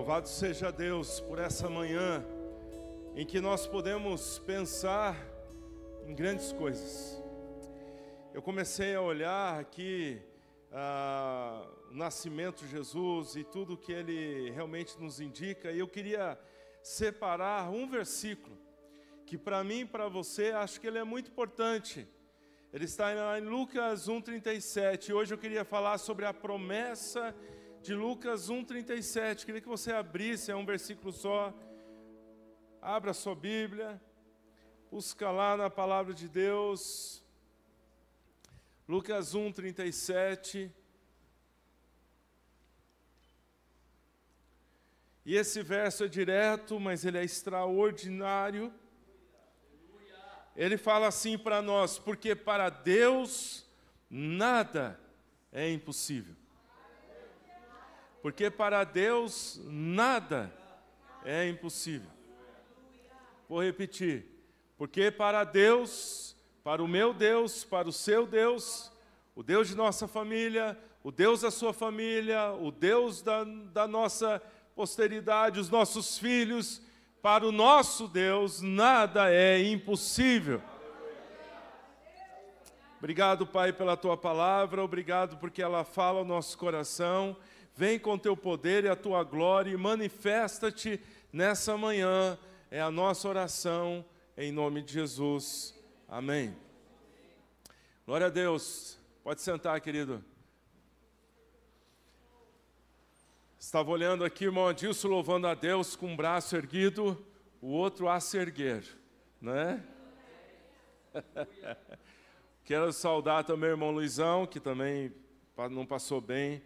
Louvado seja Deus por essa manhã em que nós podemos pensar em grandes coisas. Eu comecei a olhar aqui o nascimento de Jesus e tudo que ele realmente nos indica, e eu queria separar um versículo que para mim e para você acho que ele é muito importante. Ele está em Lucas 1:37. Hoje eu queria falar sobre a promessa de Lucas 1:37. Queria que você abrisse, é um versículo só. Abra a sua Bíblia, busca lá na palavra de Deus. Lucas 1:37. E esse verso é direto, mas ele é extraordinário. Ele fala assim para nós: porque para Deus nada é impossível. Porque para Deus nada é impossível. Vou repetir. Porque para Deus, para o meu Deus, para o seu Deus, o Deus de nossa família, o Deus da sua família, o Deus da nossa posteridade, os nossos filhos, para o nosso Deus nada é impossível. Obrigado, Pai, pela Tua palavra, obrigado porque ela fala ao nosso coração. Vem com Teu poder e a Tua glória e manifesta-te nessa manhã. É a nossa oração, em nome de Jesus. Amém. Glória a Deus. Pode sentar, querido. Estava olhando aqui, irmão Adilson, louvando a Deus com um braço erguido, o outro a se erguer, né? Quero saudar também o irmão Luizão, que também não passou bem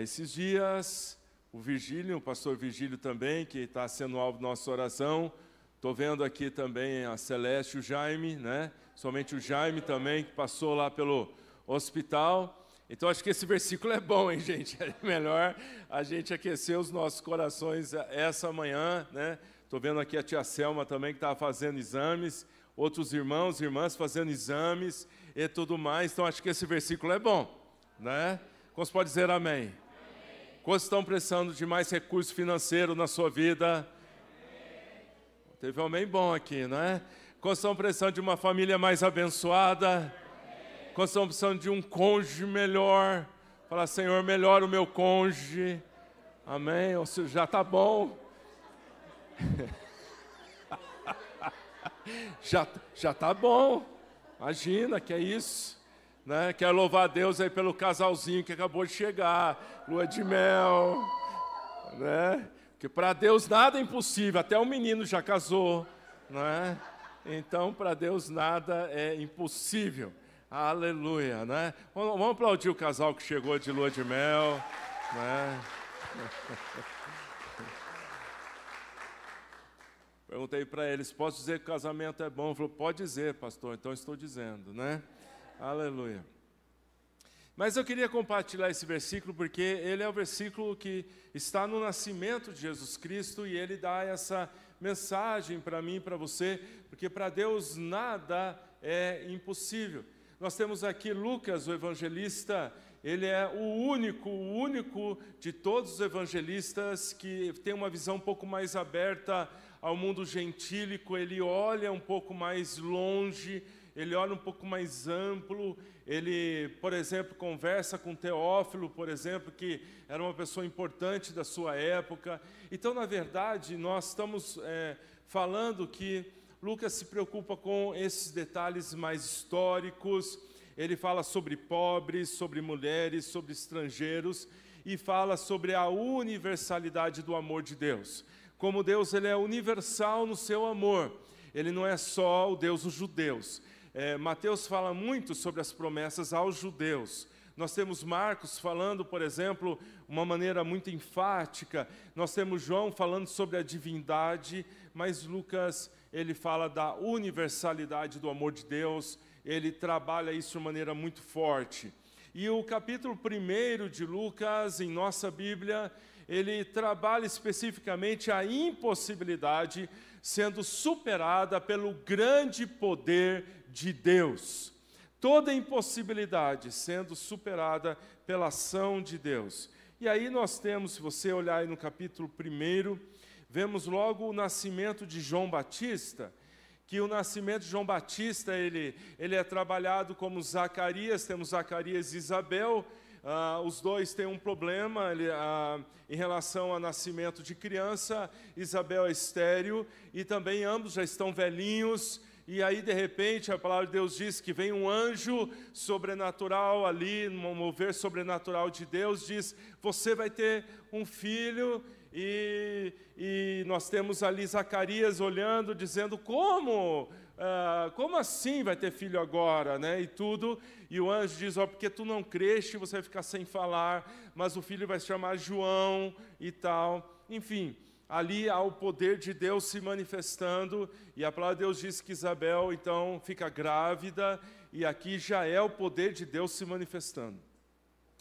esses dias. O Virgílio, o pastor Virgílio também, que está sendo alvo da nossa oração. Estou vendo aqui também a Celeste e o Jaime, né? Somente o Jaime também, que passou lá pelo hospital. Então, acho que esse versículo é bom, hein, gente? É melhor a gente aquecer os nossos corações essa manhã, né? Estou vendo aqui a tia Selma também, que estava fazendo exames, outros irmãos e irmãs fazendo exames e tudo mais. Então, acho que esse versículo é bom, né? Quantos podem dizer amém? Amém. Quantos estão precisando de mais recurso financeiro na sua vida? Amém. Teve um amém bom aqui, né? Quantos estão precisando de uma família mais abençoada? Quando estão precisando de um cônjuge melhor, fala: Senhor, melhora o meu cônjuge. Amém? Ou seja, já está bom. já está bom. Imagina que é isso, né? Quero louvar a Deus aí pelo casalzinho que acabou de chegar, lua de mel, né? Porque para Deus nada é impossível. Até o menino já casou, né? Então, para Deus nada é impossível. Aleluia, né? Vamos aplaudir o casal que chegou de lua de mel, né? Perguntei para eles: posso dizer que o casamento é bom? Ele falou: pode dizer, pastor. Então estou dizendo, né? Aleluia. Mas eu queria compartilhar esse versículo porque ele é o versículo que está no nascimento de Jesus Cristo e ele dá essa mensagem para mim e para você, porque para Deus nada é impossível. Nós temos aqui Lucas, o evangelista. Ele é o único de todos os evangelistas que tem uma visão um pouco mais aberta ao mundo gentílico. Ele olha um pouco mais longe, ele olha um pouco mais amplo. Ele, por exemplo, conversa com Teófilo, por exemplo, que era uma pessoa importante da sua época. Então, na verdade, nós estamos falando que Lucas se preocupa com esses detalhes mais históricos. Ele fala sobre pobres, sobre mulheres, sobre estrangeiros e fala sobre a universalidade do amor de Deus. Como Deus, ele é universal no seu amor. Ele não é só o Deus dos judeus. Mateus fala muito sobre as promessas aos judeus. Nós temos Marcos falando, por exemplo, uma maneira muito enfática. Nós temos João falando sobre a divindade, mas Lucas, ele fala da universalidade do amor de Deus. Ele trabalha isso de maneira muito forte. E o capítulo 1 de Lucas, em nossa Bíblia, ele trabalha especificamente a impossibilidade sendo superada pelo grande poder de Deus. Toda impossibilidade sendo superada pela ação de Deus. E aí nós temos, se você olhar aí no capítulo 1, vemos logo o nascimento de João Batista, que o nascimento de João Batista, ele é trabalhado como Zacarias, temos Zacarias e Isabel, os dois têm um problema em relação ao nascimento de criança. Isabel é estéril e também ambos já estão velhinhos. E aí, de repente, a palavra de Deus diz que vem um anjo sobrenatural ali, no mover sobrenatural de Deus, diz: você vai ter um filho. E nós temos ali Zacarias olhando, dizendo: como assim vai ter filho agora, né? E tudo. E o anjo diz: porque tu não creste, você vai ficar sem falar, mas o filho vai se chamar João e tal. Enfim, ali há o poder de Deus se manifestando, e a palavra de Deus diz que Isabel, então, fica grávida, e aqui já é o poder de Deus se manifestando.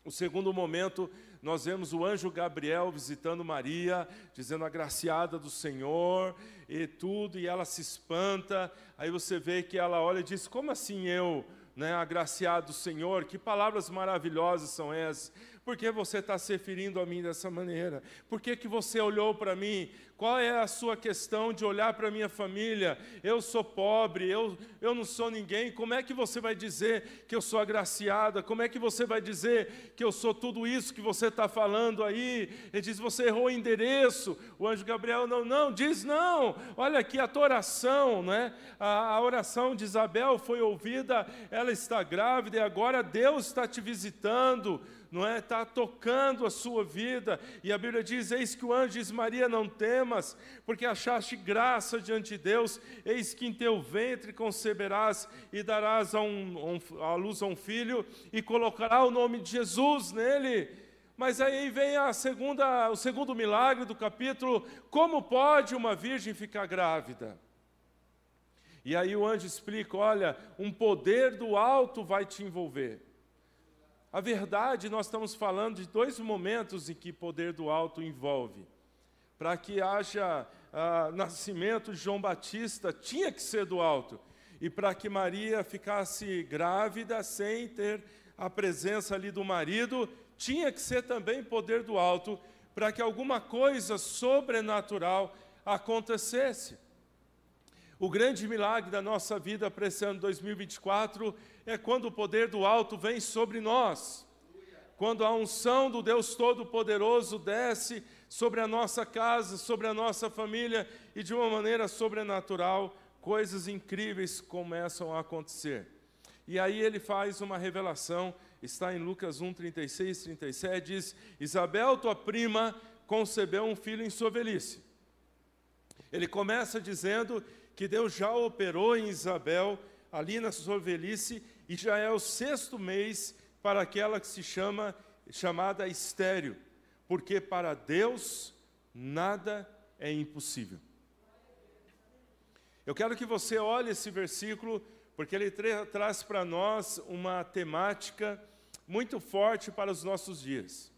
O segundo momento, nós vemos o anjo Gabriel visitando Maria, dizendo: agraciada do Senhor, e tudo, e ela se espanta. Aí você vê que ela olha e diz: como assim eu, né, agraciado do Senhor? Que palavras maravilhosas são essas? Por que você está se referindo a mim dessa maneira? Por que você olhou para mim? Qual é a sua questão de olhar para a minha família? Eu sou pobre, eu não sou ninguém. Como é que você vai dizer que eu sou agraciada? Como é que você vai dizer que eu sou tudo isso que você está falando aí? Ele diz: você errou o endereço. O anjo Gabriel diz não. Olha aqui a tua oração, né? A oração de Isabel foi ouvida, ela está grávida e agora Deus está te visitando, não é? Está tocando a sua vida. E a Bíblia diz: eis que o anjo diz: Maria, não temas, porque achaste graça diante de Deus. Eis que em teu ventre conceberás e darás à luz a um filho, e colocará o nome de Jesus nele. Mas aí vem o segundo milagre do capítulo: como pode uma virgem ficar grávida? E aí o anjo explica: olha, um poder do alto vai te envolver. A verdade, nós estamos falando de dois momentos em que poder do alto envolve. Para que haja nascimento de João Batista, tinha que ser do alto. E para que Maria ficasse grávida sem ter a presença ali do marido, tinha que ser também poder do alto, para que alguma coisa sobrenatural acontecesse. O grande milagre da nossa vida para esse ano 2024 é quando o poder do alto vem sobre nós. Quando a unção do Deus Todo-Poderoso desce sobre a nossa casa, sobre a nossa família, e de uma maneira sobrenatural, coisas incríveis começam a acontecer. E aí ele faz uma revelação, está em Lucas 1, 36, 37, diz: Isabel, tua prima, concebeu um filho em sua velhice. Ele começa dizendo que Deus já operou em Isabel, ali na sua velhice, e já é o 6º mês para aquela que se chamada estéril, porque para Deus nada é impossível. Eu quero que você olhe esse versículo, porque ele traz para nós uma temática muito forte para os nossos dias.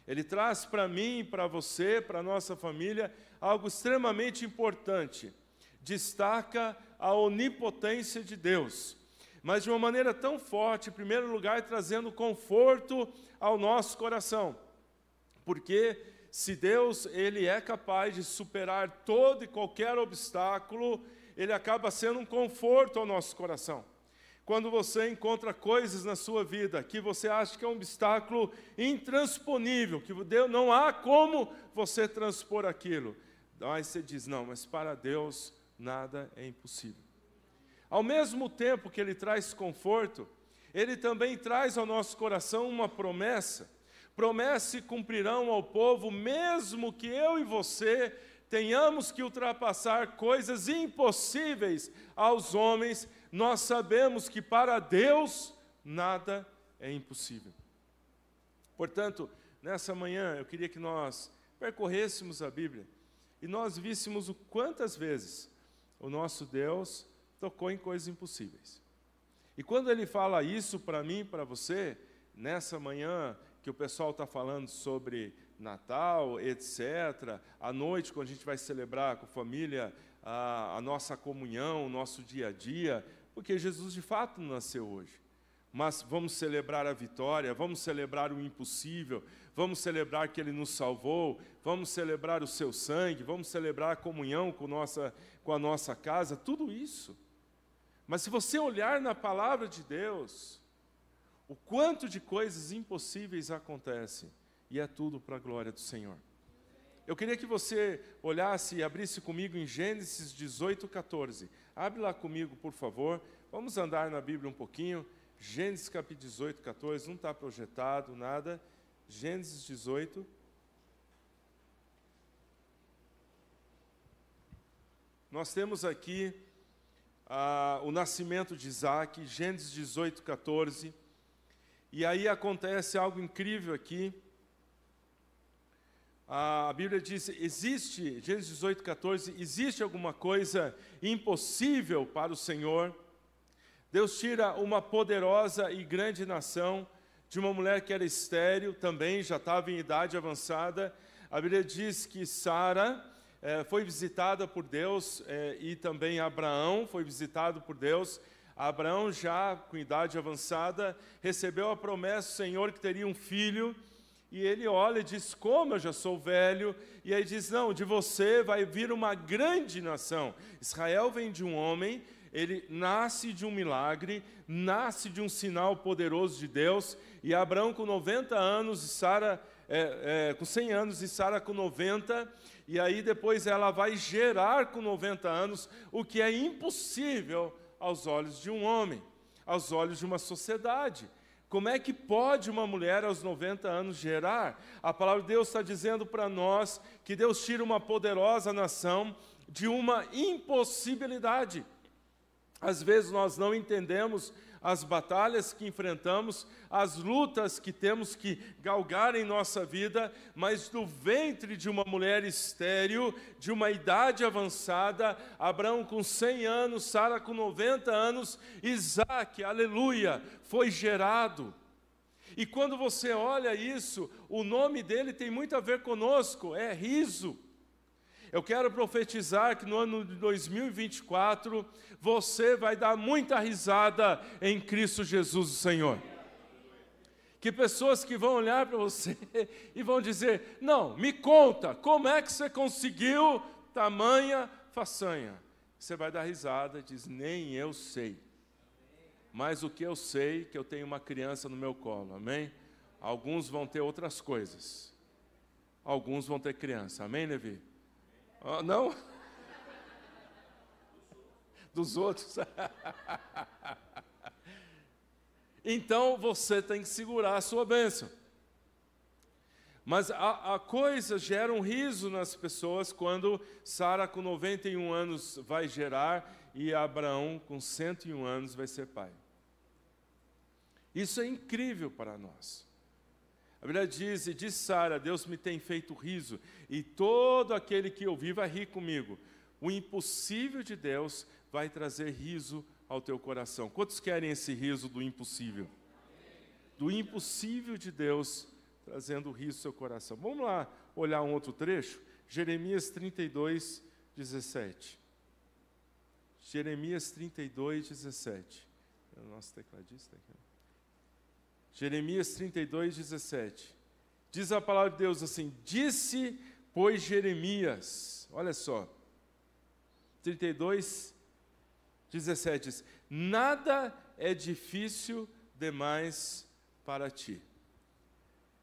Ele traz para mim, para você, para a nossa família, algo extremamente importante. Destaca a onipotência de Deus, mas de uma maneira tão forte, em primeiro lugar, trazendo conforto ao nosso coração. Porque se Deus ele é capaz de superar todo e qualquer obstáculo, ele acaba sendo um conforto ao nosso coração. Quando você encontra coisas na sua vida que você acha que é um obstáculo intransponível, que não há como você transpor aquilo, aí você diz: não, mas para Deus nada é impossível. Ao mesmo tempo que ele traz conforto, ele também traz ao nosso coração uma promessa. Promessas se cumprirão ao povo, mesmo que eu e você tenhamos que ultrapassar coisas impossíveis aos homens, nós sabemos que para Deus nada é impossível. Portanto, nessa manhã eu queria que nós percorrêssemos a Bíblia e nós víssemos o quantas vezes o nosso Deus tocou em coisas impossíveis. E quando ele fala isso para mim e para você, nessa manhã que o pessoal está falando sobre Natal, etc., à noite, quando a gente vai celebrar com a família a nossa comunhão, o nosso dia a dia, porque Jesus de fato nasceu hoje. mas vamos celebrar a vitória, vamos celebrar o impossível, vamos celebrar que Ele nos salvou, vamos celebrar o seu sangue, vamos celebrar a comunhão com a nossa casa, tudo isso. Mas se você olhar na palavra de Deus, o quanto de coisas impossíveis acontecem, e é tudo para a glória do Senhor. Eu queria que você olhasse e abrisse comigo em Gênesis 18:14. Abre lá comigo, por favor. Vamos andar na Bíblia um pouquinho. Gênesis capítulo 18:14, não está projetado nada. Gênesis 18. Nós temos aqui o nascimento de Isaac, Gênesis 18:14. E aí acontece algo incrível aqui. A Bíblia diz, Gênesis 18:14, existe alguma coisa impossível para o Senhor? Deus tira uma poderosa e grande nação de uma mulher que era estéril, também já estava em idade avançada. A Bíblia diz que Sara foi visitada por Deus e também Abraão foi visitado por Deus. Abraão, já com idade avançada, recebeu a promessa do Senhor que teria um filho. E ele olha e diz, como eu já sou velho, e aí diz, não, de você vai vir uma grande nação. Israel vem de um homem, ele nasce de um milagre, nasce de um sinal poderoso de Deus, e Abraão com 90 anos, e Sara com 100 anos, e Sara com 90, e aí depois ela vai gerar com 90 anos, o que é impossível aos olhos de um homem, aos olhos de uma sociedade. Como é que pode uma mulher aos 90 anos gerar? A palavra de Deus está dizendo para nós que Deus tira uma poderosa nação de uma impossibilidade. Às vezes nós não entendemos as batalhas que enfrentamos, as lutas que temos que galgar em nossa vida, mas do ventre de uma mulher estéril, de uma idade avançada, Abraão com 100 anos, Sara com 90 anos, Isaac, aleluia, foi gerado. E quando você olha isso, o nome dele tem muito a ver conosco, é riso. Eu quero profetizar que no ano de 2024, você vai dar muita risada em Cristo Jesus, o Senhor. Que pessoas que vão olhar para você e vão dizer, não, me conta, como é que você conseguiu tamanha façanha? Você vai dar risada e diz, nem eu sei. Mas o que eu sei, que eu tenho uma criança no meu colo, amém? Alguns vão ter outras coisas. Alguns vão ter criança, amém, Levi? Oh, não? Dos outros. Então você tem que segurar a sua bênção. Mas a coisa gera um riso nas pessoas quando Sara com 91 anos vai gerar e Abraão com 101 anos vai ser pai. Isso é incrível para nós. A Bíblia diz, e diz Sara, Deus me tem feito riso, e todo aquele que ouvir vai rir comigo. O impossível de Deus vai trazer riso ao teu coração. Quantos querem esse riso do impossível? Do impossível de Deus, trazendo riso ao seu coração. Vamos lá olhar um outro trecho? Jeremias 32, 17. Jeremias 32, 17. É o nosso tecladista aqui. Jeremias 32, 17. Diz a palavra de Deus assim, disse, pois, Jeremias, olha só, 32, 17 diz, nada é difícil demais para ti.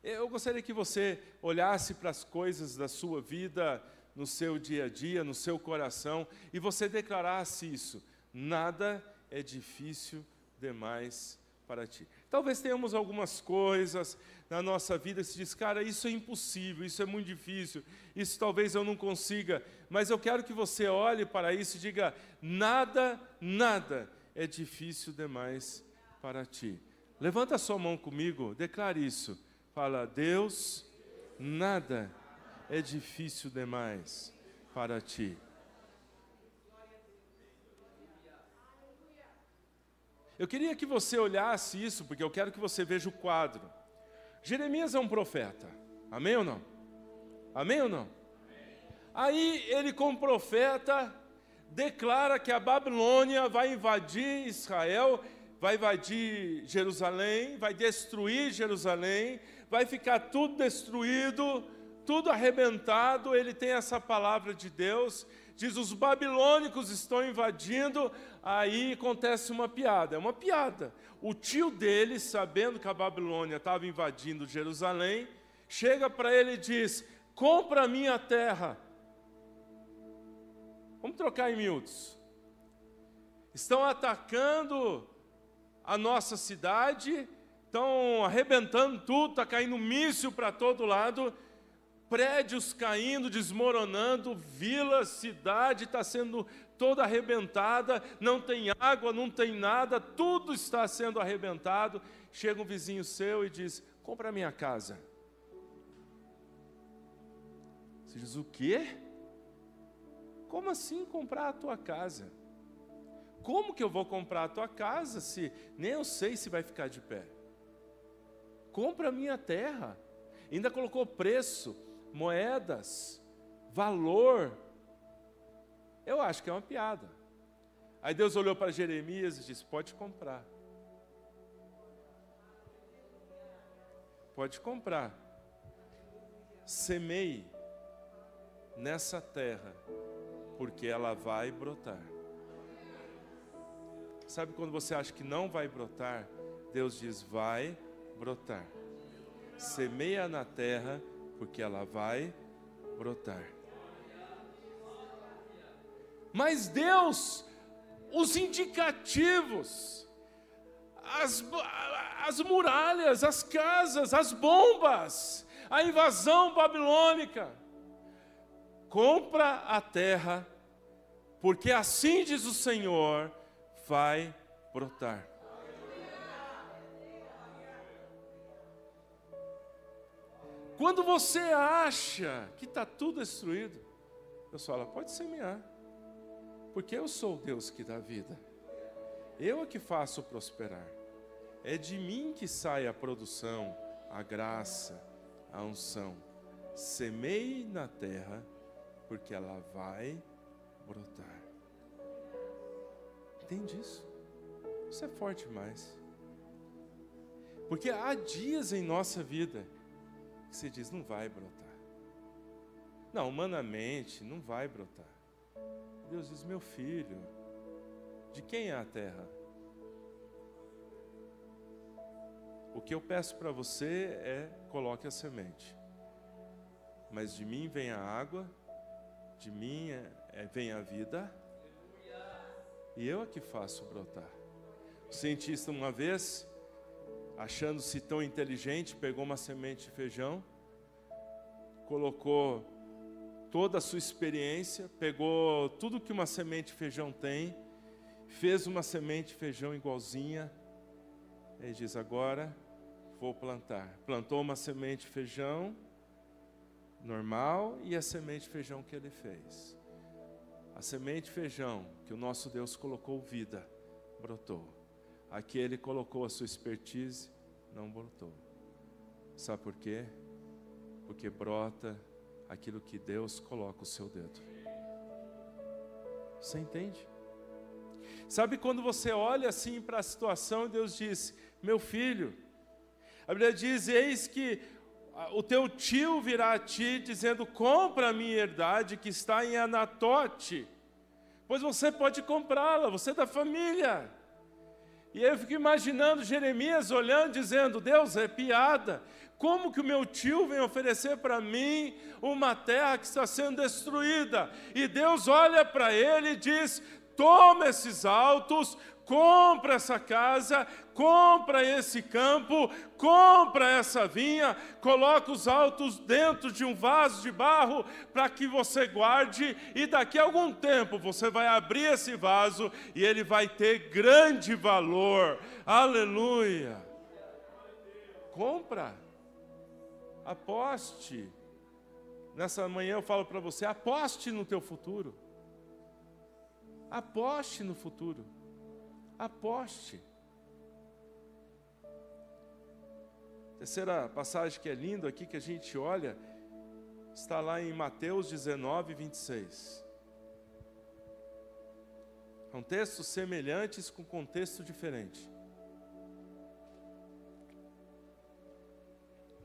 Eu gostaria que você olhasse para as coisas da sua vida, no seu dia a dia, no seu coração, e você declarasse isso, nada é difícil demais para ti. Talvez tenhamos algumas coisas na nossa vida que se diz, cara, isso é impossível, isso é muito difícil, isso talvez eu não consiga, mas eu quero que você olhe para isso e diga, nada é difícil demais para ti. Levanta a sua mão comigo, declare isso. Fala, Deus, nada é difícil demais para ti. Eu queria que você olhasse isso, porque eu quero que você veja o quadro. Jeremias é um profeta, amém ou não? Amém ou não? Aí ele, como profeta, declara que a Babilônia vai invadir Israel, vai invadir Jerusalém, vai destruir Jerusalém, vai ficar tudo destruído, tudo arrebentado. Ele tem essa palavra de Deus, diz: os babilônicos estão invadindo. Aí acontece uma piada, é uma piada. O tio dele, sabendo que a Babilônia estava invadindo Jerusalém, chega para ele e diz: compra a minha terra. Vamos trocar em miúdos. Estão atacando a nossa cidade, estão arrebentando tudo, está caindo míssil para todo lado, prédios caindo, desmoronando, vila, cidade está sendo toda arrebentada, não tem água, não tem nada, tudo está sendo arrebentado. Chega um vizinho seu e diz: compra a minha casa. Você diz: o quê? Como assim comprar a tua casa? Como que eu vou comprar a tua casa se nem eu sei se vai ficar de pé? Compra a minha terra. Ainda colocou preço, moedas, valor. Eu acho que é uma piada. Aí Deus olhou para Jeremias e disse: pode comprar. Pode comprar. Semeie nessa terra, porque ela vai brotar. Sabe quando você acha que não vai brotar? Deus diz: vai brotar. Semeia na terra, porque ela vai brotar. Mas Deus, os indicativos, as muralhas, as casas, as bombas, a invasão babilônica. Compra a terra, porque assim diz o Senhor, vai brotar. Quando você acha que está tudo destruído, Deus fala: pode semear, porque eu sou o Deus que dá vida. Eu é que faço prosperar. É de mim que sai a produção, a graça, a unção. Semeie na terra, porque ela vai brotar. Entende isso? Isso é forte demais. Porque há dias em nossa vida que você diz: não vai brotar. Não, humanamente não vai brotar. Deus diz: meu filho, de quem é a terra? O que eu peço para você é: coloque a semente. Mas de mim vem a água, de mim vem a vida, e eu é que faço brotar. O cientista, uma vez, achando-se tão inteligente, pegou uma semente de feijão, colocou toda a sua experiência, pegou tudo que uma semente de feijão tem, fez uma semente de feijão igualzinha, e diz: agora vou plantar. Plantou uma semente de feijão normal e a semente de feijão que ele fez. A semente de feijão que o nosso Deus colocou vida, brotou. Aqui ele colocou a sua expertise, não brotou. Sabe por quê? Porque brota aquilo que Deus coloca o seu dedo. Você entende? Sabe quando você olha assim para a situação e Deus diz: meu filho, a Bíblia diz: eis que o teu tio virá a ti dizendo: compra a minha herdade que está em Anatote, pois você pode comprá-la, você é da família. E eu fico imaginando Jeremias olhando, dizendo: Deus, é piada. Como que o meu tio vem oferecer para mim uma terra que está sendo destruída? E Deus olha para ele e diz: toma esses autos, compra essa casa, compra esse campo, compra essa vinha, coloca os autos dentro de um vaso de barro para que você guarde, e daqui a algum tempo você vai abrir esse vaso e ele vai ter grande valor. Aleluia! Compra, aposte. Nessa manhã eu falo para você: aposte no teu futuro. Aposte no futuro. Aposte. Terceira passagem que é lindo aqui, que a gente olha, está lá em Mateus 19, 26. São textos semelhantes com contexto diferente.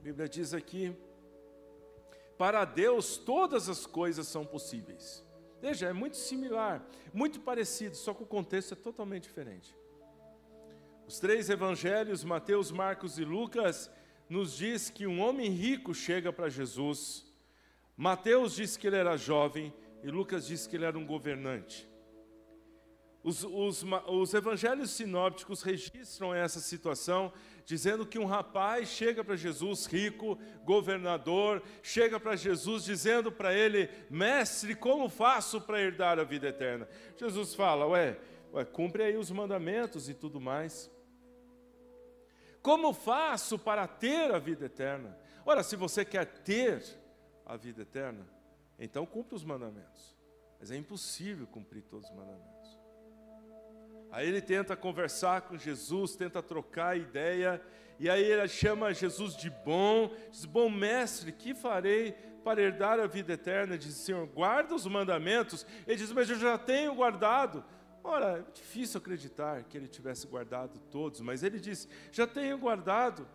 Bíblia diz aqui: para Deus todas as coisas são possíveis. Veja, é muito similar, muito parecido, só que o contexto é totalmente diferente. Os 3 evangelhos, Mateus, Marcos e Lucas, nos diz que um homem rico chega para Jesus. Mateus diz que ele era jovem e Lucas diz que ele era um governante. Os evangelhos sinópticos registram essa situação, dizendo que um rapaz chega para Jesus, rico, governador, chega para Jesus dizendo para ele: mestre, como faço para herdar a vida eterna? Jesus fala: cumpre aí os mandamentos e tudo mais. Como faço para ter a vida eterna? Ora, se você quer ter a vida eterna, então cumpre os mandamentos. Mas é impossível cumprir todos os mandamentos. Aí ele tenta conversar com Jesus, tenta trocar ideia, e aí ele chama Jesus de bom, diz: bom mestre, que farei para herdar a vida eterna? Diz: Senhor, guarda os mandamentos. Ele diz: mas eu já tenho guardado. Ora, é difícil acreditar que ele tivesse guardado todos, mas ele diz: já tenho guardado.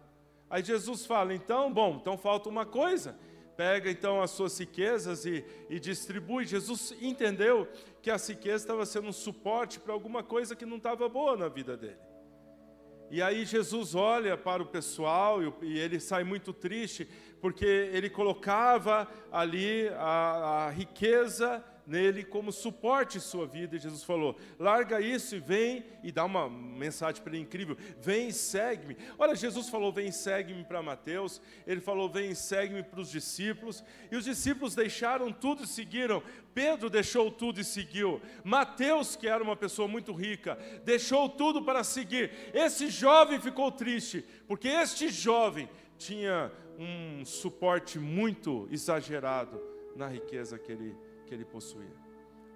Aí Jesus fala: então falta uma coisa. Pega então as suas riquezas e distribui. Jesus entendeu que as riquezas estavam sendo um suporte para alguma coisa que não estava boa na vida dele. E aí Jesus olha para o pessoal e ele sai muito triste, porque ele colocava ali a riqueza nele como suporte em sua vida. E Jesus falou: larga isso e vem, e dá uma mensagem para ele incrível: vem e segue-me. Olha, Jesus falou: vem e segue-me para Mateus, ele falou: vem e segue-me para os discípulos, e os discípulos deixaram tudo e seguiram. Pedro deixou tudo e seguiu. Mateus, que era uma pessoa muito rica, deixou tudo para seguir. Esse jovem ficou triste, porque este jovem tinha um suporte muito exagerado na riqueza que ele possuía.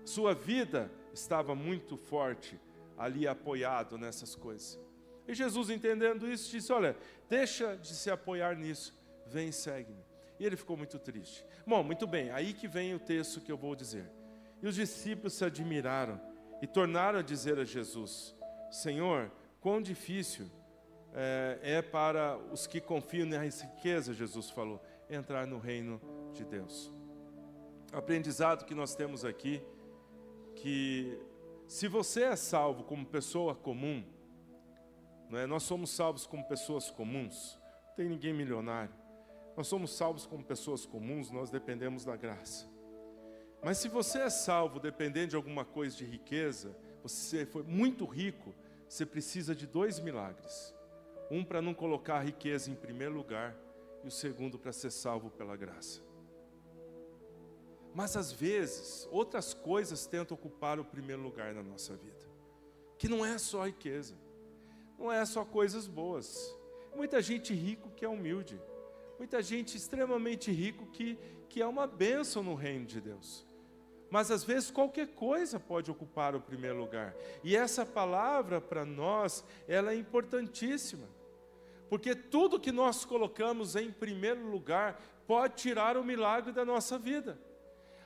Sua vida estava muito forte ali, apoiado nessas coisas. E Jesus, entendendo isso, disse: olha, deixa de se apoiar nisso, vem e segue-me. E ele ficou muito triste. Bom, muito bem, aí que vem o texto que eu vou dizer. E os discípulos se admiraram e tornaram a dizer a Jesus: Senhor, quão difícil é para os que confiam na riqueza, Jesus falou, entrar no reino de Deus. O aprendizado que nós temos aqui, que se você é salvo como pessoa comum, não é? Nós somos salvos como pessoas comuns, não tem ninguém milionário, nós somos salvos como pessoas comuns, nós dependemos da graça. Mas se você é salvo dependendo de alguma coisa de riqueza, você foi muito rico, você precisa de 2 milagres. Um para não colocar a riqueza em primeiro lugar, e o segundo para ser salvo pela graça. Mas às vezes, outras coisas tentam ocupar o primeiro lugar na nossa vida. Que não é só riqueza, não é só coisas boas. Muita gente rica que é humilde, muita gente extremamente rico que é uma bênção no reino de Deus. Mas às vezes qualquer coisa pode ocupar o primeiro lugar. E essa palavra para nós, ela é importantíssima. Porque tudo que nós colocamos em primeiro lugar pode tirar o milagre da nossa vida.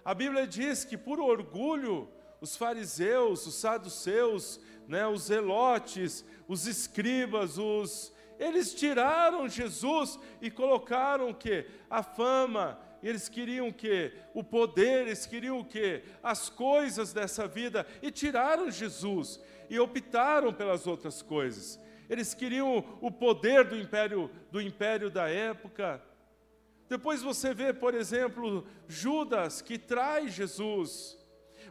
A Bíblia diz que por orgulho, os fariseus, os saduceus, os zelotes, os escribas, eles tiraram Jesus e colocaram o quê? A fama. Eles queriam o quê? O poder, eles queriam o quê? As coisas dessa vida, e tiraram Jesus e optaram pelas outras coisas. Eles queriam o poder do império da época. Depois você vê, por exemplo, Judas, que trai Jesus.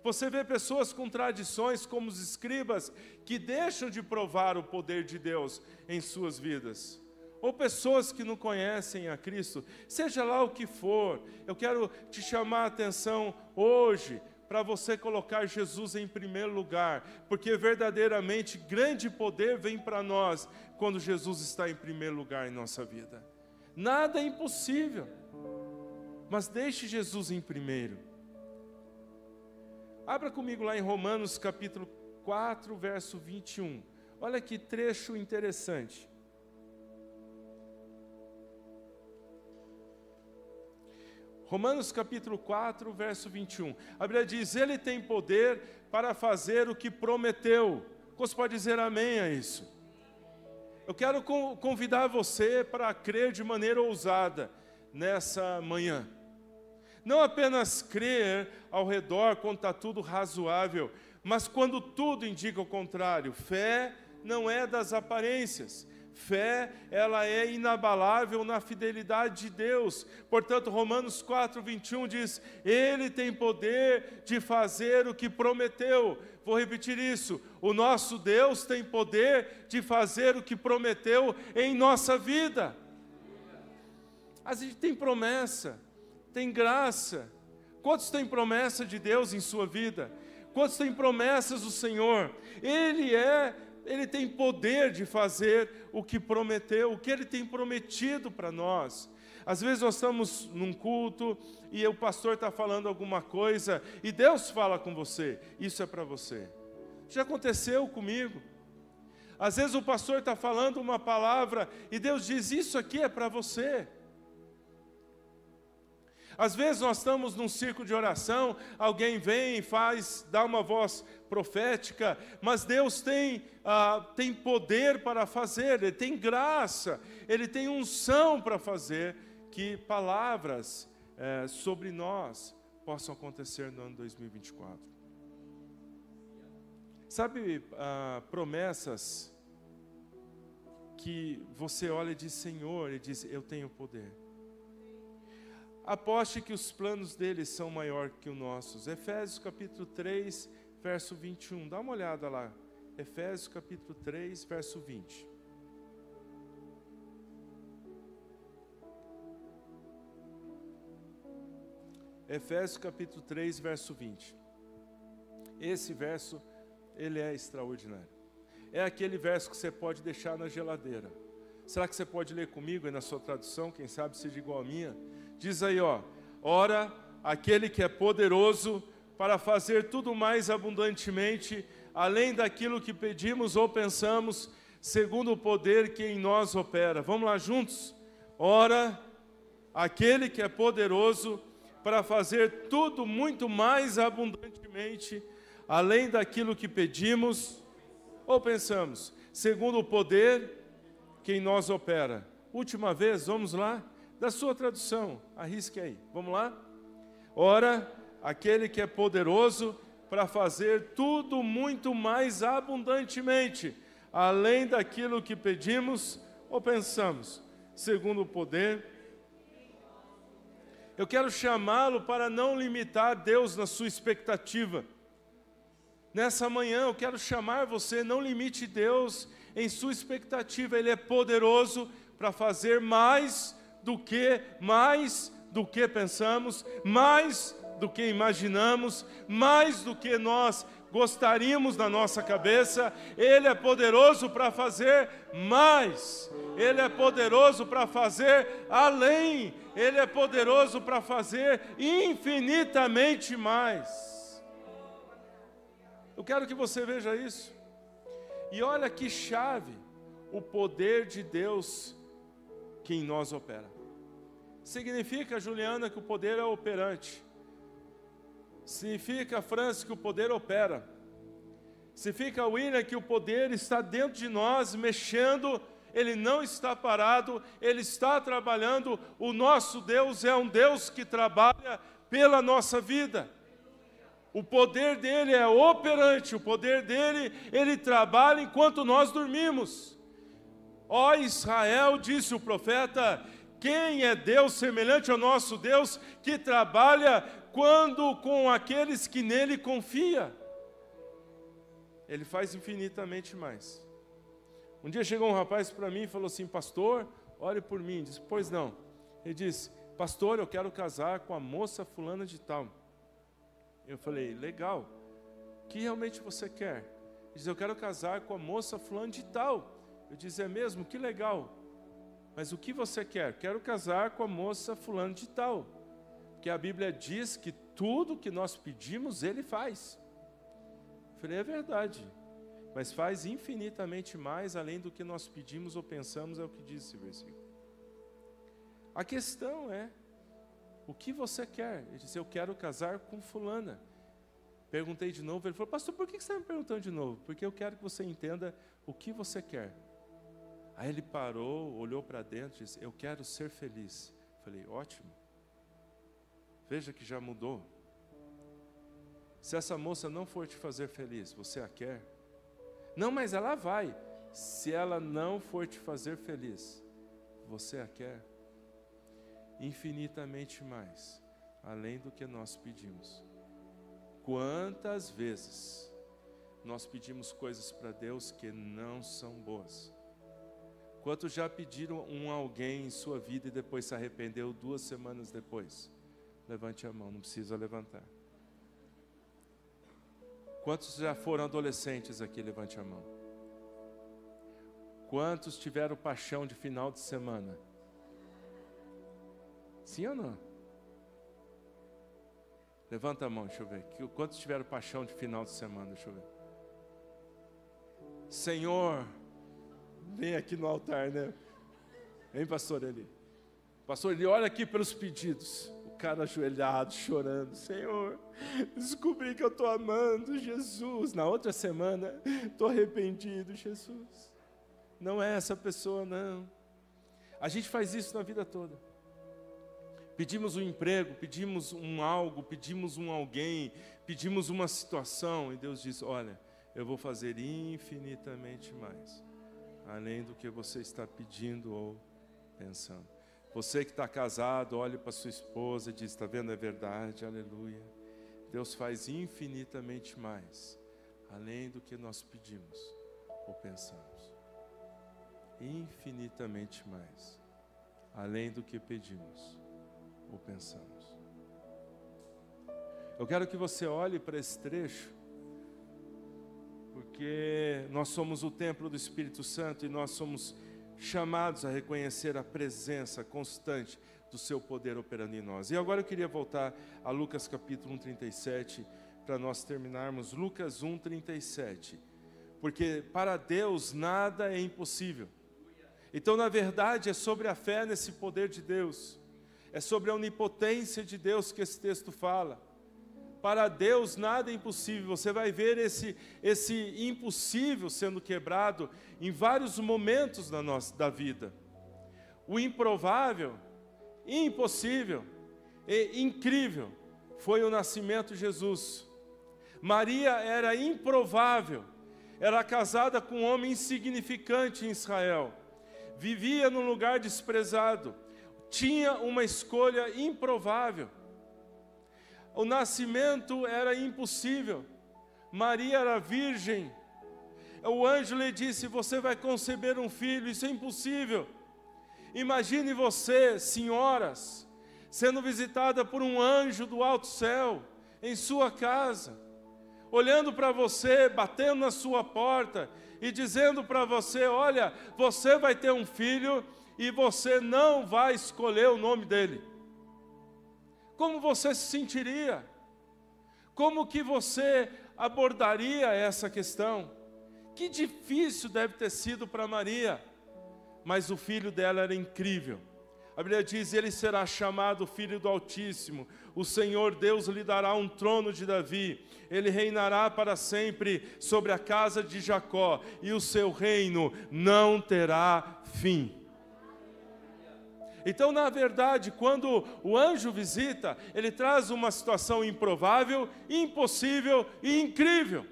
Você vê pessoas com tradições como os escribas, que deixam de provar o poder de Deus em suas vidas. Ou pessoas que não conhecem a Cristo. Seja lá o que for, eu quero te chamar a atenção hoje para você colocar Jesus em primeiro lugar, porque verdadeiramente grande poder vem para nós quando Jesus está em primeiro lugar em nossa vida. Nada é impossível, mas deixe Jesus em primeiro. Abra comigo lá em Romanos capítulo 4, verso 21. Olha que trecho interessante. Romanos capítulo 4, verso 21. A Bíblia diz: Ele tem poder para fazer o que prometeu. Você pode dizer amém a isso? Eu quero convidar você para crer de maneira ousada nessa manhã. Não apenas crer ao redor quando está tudo razoável, mas quando tudo indica o contrário. Fé não é das aparências. Fé, ela é inabalável na fidelidade de Deus. Portanto, Romanos 4:21 diz: Ele tem poder de fazer o que prometeu. Vou repetir isso. O nosso Deus tem poder de fazer o que prometeu em nossa vida. A gente tem promessa, tem graça. Quantos têm promessa de Deus em sua vida? Quantos têm promessas do Senhor? Ele tem poder de fazer o que prometeu, o que Ele tem prometido para nós. Às vezes nós estamos num culto e o pastor está falando alguma coisa e Deus fala com você, isso é para você. Já aconteceu comigo. Às vezes o pastor está falando uma palavra e Deus diz, isso aqui é para você. Às vezes nós estamos num círculo de oração, alguém vem e dá uma voz profética, mas Deus tem poder para fazer, Ele tem graça, Ele tem unção para fazer que palavras sobre nós possam acontecer no ano 2024. Sabe, promessas que você olha e diz, Senhor, e diz, eu tenho poder. Aposte que os planos deles são maiores que os nossos. Efésios capítulo 3, verso 21. Dá uma olhada lá. Efésios capítulo 3, verso 20. Efésios capítulo 3, verso 20. Esse verso, ele é extraordinário. É aquele verso que você pode deixar na geladeira. Será que você pode ler comigo aí na sua tradução? Quem sabe seja igual a minha. Diz aí, ora, aquele que é poderoso para fazer tudo mais abundantemente, além daquilo que pedimos ou pensamos, segundo o poder que em nós opera. Vamos lá juntos? Ora, aquele que é poderoso para fazer tudo muito mais abundantemente, além daquilo que pedimos ou pensamos, segundo o poder que em nós opera. Última vez, vamos lá? Da sua tradução, arrisque aí, vamos lá? Ora, aquele que é poderoso para fazer tudo muito mais abundantemente, além daquilo que pedimos ou pensamos, segundo o poder. Eu quero chamá-lo para não limitar Deus na sua expectativa. Nessa manhã eu quero chamar você, não limite Deus em sua expectativa, Ele é poderoso para fazer mais do que pensamos, mais do que imaginamos, mais do que nós gostaríamos na nossa cabeça. Ele é poderoso para fazer mais, Ele é poderoso para fazer além, Ele é poderoso para fazer infinitamente mais. Eu quero que você veja isso. E olha que chave, o poder de Deus que em nós opera. Significa, Juliana, que o poder é operante. Significa, Francis, que o poder opera. Significa, William, que o poder está dentro de nós, mexendo, ele não está parado, ele está trabalhando. O nosso Deus é um Deus que trabalha pela nossa vida. O poder dele é operante, o poder dele, ele trabalha enquanto nós dormimos. Ó Israel, disse o profeta, quem é Deus semelhante ao nosso Deus, que trabalha quando com aqueles que nele confia? Ele faz infinitamente mais. Um dia chegou um rapaz para mim e falou assim, pastor, ore por mim. Eu disse, pois não. Ele disse, pastor, eu quero casar com a moça fulana de tal. Eu falei, legal, o que realmente você quer? Ele disse, eu quero casar com a moça fulana de tal. Eu disse, é mesmo? Que legal. Mas o que você quer? Quero casar com a moça fulano de tal. Porque a Bíblia diz que tudo que nós pedimos, Ele faz. Eu falei, é verdade. Mas faz infinitamente mais, além do que nós pedimos ou pensamos, é o que diz esse versículo. A questão é, o que você quer? Ele disse, eu quero casar com fulana. Perguntei de novo, ele falou, pastor, por que você está me perguntando de novo? Porque eu quero que você entenda o que você quer. Aí ele parou, olhou para dentro e disse, eu quero ser feliz. Falei, ótimo. Veja que já mudou. Se essa moça não for te fazer feliz, você a quer? Não, mas ela vai. Se ela não for te fazer feliz, você a quer? Infinitamente mais, além do que nós pedimos. Quantas vezes nós pedimos coisas para Deus que não são boas? Quantos já pediram alguém em sua vida e depois se arrependeu 2 semanas depois? Levante a mão, não precisa levantar. Quantos já foram adolescentes aqui? Levante a mão. Quantos tiveram paixão de final de semana? Sim ou não? Levanta a mão, deixa eu ver. Quantos tiveram paixão de final de semana? Deixa eu ver. Senhor, vem aqui no altar, né? Vem, pastor Eli. Pastor Eli, olha aqui pelos pedidos. O cara ajoelhado, chorando. Senhor, descobri que eu estou amando Jesus. Na outra semana, estou arrependido, Jesus. Não é essa pessoa, não. A gente faz isso na vida toda. Pedimos um emprego, pedimos algo, pedimos alguém, pedimos uma situação. E Deus diz, olha, eu vou fazer infinitamente mais, além do que você está pedindo ou pensando. Você que está casado, olhe para sua esposa e diz, está vendo, é verdade, aleluia. Deus faz infinitamente mais, além do que nós pedimos ou pensamos. Infinitamente mais, além do que pedimos ou pensamos. Eu quero que você olhe para esse trecho, porque nós somos o templo do Espírito Santo e nós somos chamados a reconhecer a presença constante do seu poder operando em nós. E agora eu queria voltar a Lucas capítulo 1:37, para nós terminarmos. Lucas 1:37, porque para Deus nada é impossível. Então, na verdade, é sobre a fé nesse poder de Deus, é sobre a onipotência de Deus que esse texto fala. Para Deus nada é impossível. Você vai ver esse impossível sendo quebrado em vários momentos da vida. O improvável, impossível e incrível foi o nascimento de Jesus. Maria era improvável, era casada com um homem insignificante em Israel, vivia num lugar desprezado, tinha uma escolha improvável. O nascimento era impossível. Maria era virgem. O anjo lhe disse, você vai conceber um filho, isso é impossível. Imagine você, senhoras, sendo visitada por um anjo do alto céu, em sua casa, olhando para você, batendo na sua porta e dizendo para você, olha, você vai ter um filho e você não vai escolher o nome dele. Como você se sentiria? Como que você abordaria essa questão? Que difícil deve ter sido para Maria, mas o filho dela era incrível. A Bíblia diz, ele será chamado Filho do Altíssimo, o Senhor Deus lhe dará um trono de Davi, ele reinará para sempre sobre a casa de Jacó, e o seu reino não terá fim. Então, na verdade, quando o anjo visita, ele traz uma situação improvável, impossível e incrível.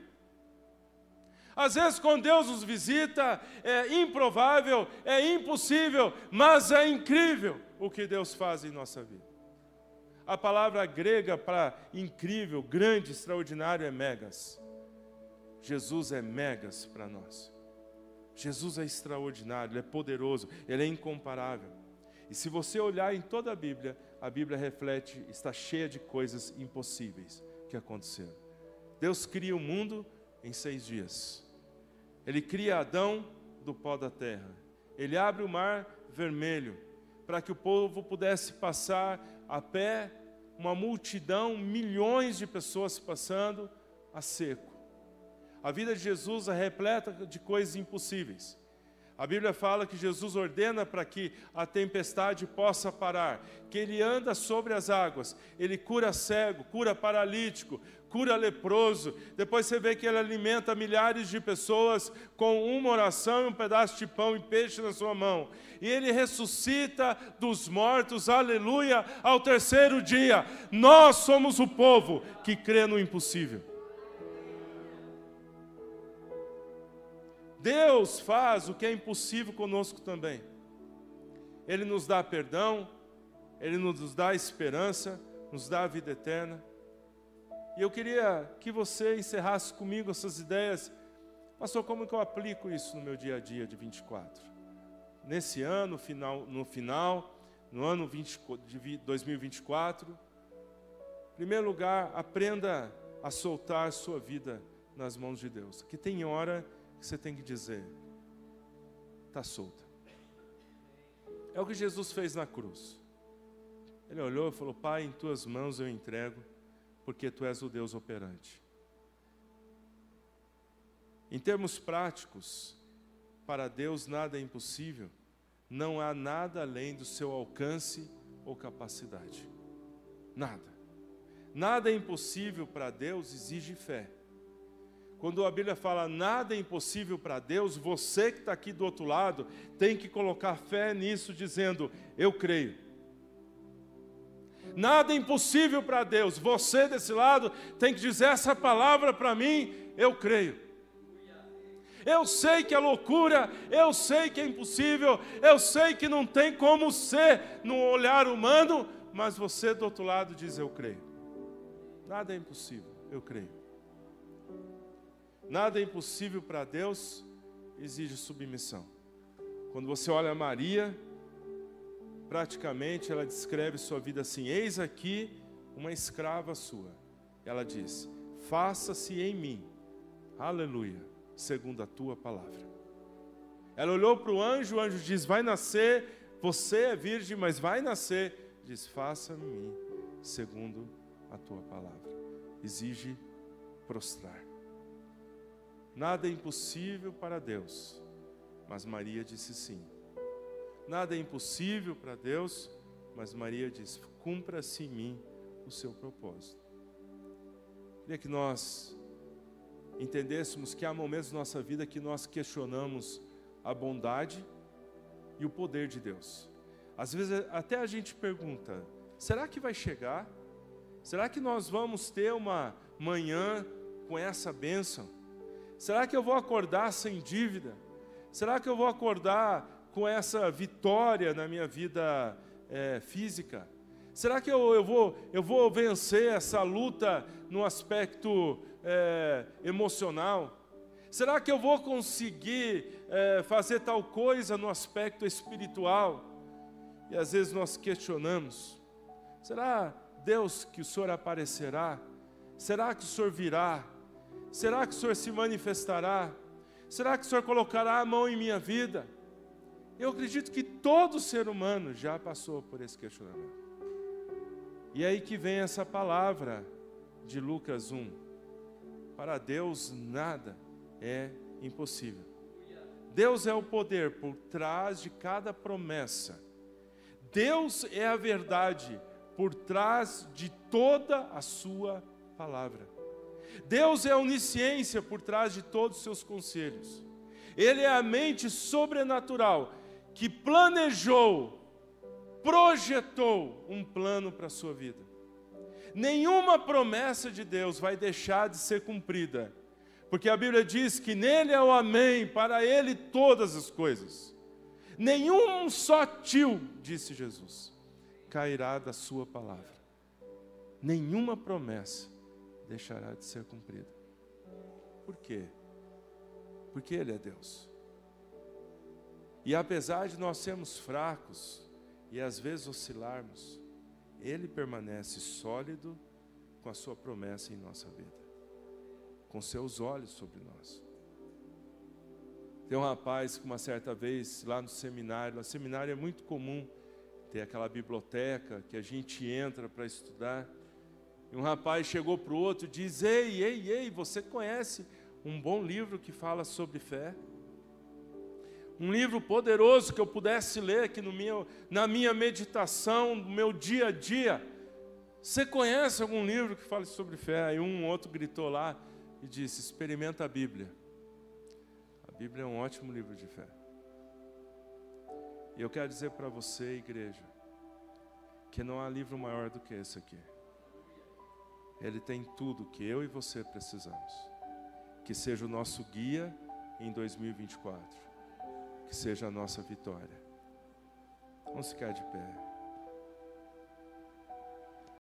Às vezes, quando Deus nos visita, é improvável, é impossível, mas é incrível o que Deus faz em nossa vida. A palavra grega para incrível, grande, extraordinário é megas. Jesus é megas para nós. Jesus é extraordinário, ele é poderoso, ele é incomparável. E se você olhar em toda a Bíblia reflete, está cheia de coisas impossíveis que aconteceram. Deus cria o mundo em 6 dias. Ele cria Adão do pó da terra. Ele abre o mar vermelho, para que o povo pudesse passar a pé, uma multidão, milhões de pessoas passando a seco. A vida de Jesus é repleta de coisas impossíveis. A Bíblia fala que Jesus ordena para que a tempestade possa parar, que Ele anda sobre as águas, Ele cura cego, cura paralítico, cura leproso. Depois você vê que Ele alimenta milhares de pessoas com uma oração e um pedaço de pão e peixe na sua mão. E Ele ressuscita dos mortos, aleluia, ao terceiro dia. Nós somos o povo que crê no impossível. Deus faz o que é impossível conosco também. Ele nos dá perdão, Ele nos dá esperança, nos dá a vida eterna. E eu queria que você encerrasse comigo essas ideias. Pastor, como que eu aplico isso no meu dia a dia de 24? Nesse ano, no ano de 2024, em primeiro lugar, aprenda a soltar sua vida nas mãos de Deus. Que tem hora que você tem que dizer, está solta. É o que Jesus fez na cruz. Ele olhou e falou, Pai, em tuas mãos eu entrego, porque tu és o Deus operante. Em termos práticos, para Deus nada é impossível, não há nada além do seu alcance ou capacidade. Nada. Nada é impossível para Deus, exige fé. Quando a Bíblia fala nada é impossível para Deus, você que está aqui do outro lado, tem que colocar fé nisso, dizendo, eu creio. Nada é impossível para Deus, você desse lado tem que dizer essa palavra para mim, eu creio. Eu sei que é loucura, eu sei que é impossível, eu sei que não tem como ser no olhar humano, mas você do outro lado diz, eu creio. Nada é impossível, eu creio. Nada é impossível para Deus, exige submissão. Quando você olha Maria, praticamente ela descreve sua vida assim, eis aqui uma escrava sua. Ela diz, faça-se em mim, aleluia, segundo a tua palavra. Ela olhou para o anjo diz, vai nascer, você é virgem, mas vai nascer. Diz, faça-me em mim, segundo a tua palavra. Exige prostrar. Nada é impossível para Deus, mas Maria disse sim. Nada é impossível para Deus, mas Maria disse, cumpra-se em mim o seu propósito. Queria que nós entendêssemos que há momentos na nossa vida que nós questionamos a bondade e o poder de Deus. Às vezes até a gente pergunta, será que vai chegar? Será que nós vamos ter uma manhã com essa bênção? Será que eu vou acordar sem dívida? Será que eu vou acordar com essa vitória na minha vida física? Será que eu vou vencer essa luta no aspecto emocional? Será que eu vou conseguir fazer tal coisa no aspecto espiritual? E às vezes nós questionamos, será, Deus, que o Senhor aparecerá? Será que o Senhor virá? Será que o Senhor se manifestará? Será que o Senhor colocará a mão em minha vida? Eu acredito que todo ser humano já passou por esse questionamento. E aí que vem essa palavra de Lucas 1. Para Deus nada é impossível. Deus é o poder por trás de cada promessa. Deus é a verdade por trás de toda a sua palavra. Deus é a onisciência por trás de todos os seus conselhos. Ele é a mente sobrenatural que planejou, projetou um plano para a sua vida. Nenhuma promessa de Deus vai deixar de ser cumprida, porque a Bíblia diz que nele é o amém, para ele todas as coisas. Nenhum só tio, disse Jesus, cairá da sua palavra. Nenhuma promessa deixará de ser cumprida. Por quê? Porque Ele é Deus. E apesar de nós sermos fracos e às vezes oscilarmos, Ele permanece sólido com a sua promessa em nossa vida, com seus olhos sobre nós. Tem um rapaz que uma certa vez lá no seminário é muito comum ter aquela biblioteca que a gente entra para estudar. E um rapaz chegou para o outro e diz, ei, você conhece um bom livro que fala sobre fé? Um livro poderoso que eu pudesse ler aqui na minha meditação, no meu dia a dia. Você conhece algum livro que fale sobre fé? Aí um outro gritou lá e disse, experimenta a Bíblia. A Bíblia é um ótimo livro de fé. E eu quero dizer para você, igreja, que não há livro maior do que esse aqui. Ele tem tudo que eu e você precisamos. Que seja o nosso guia em 2024. Que seja a nossa vitória. Vamos ficar de pé.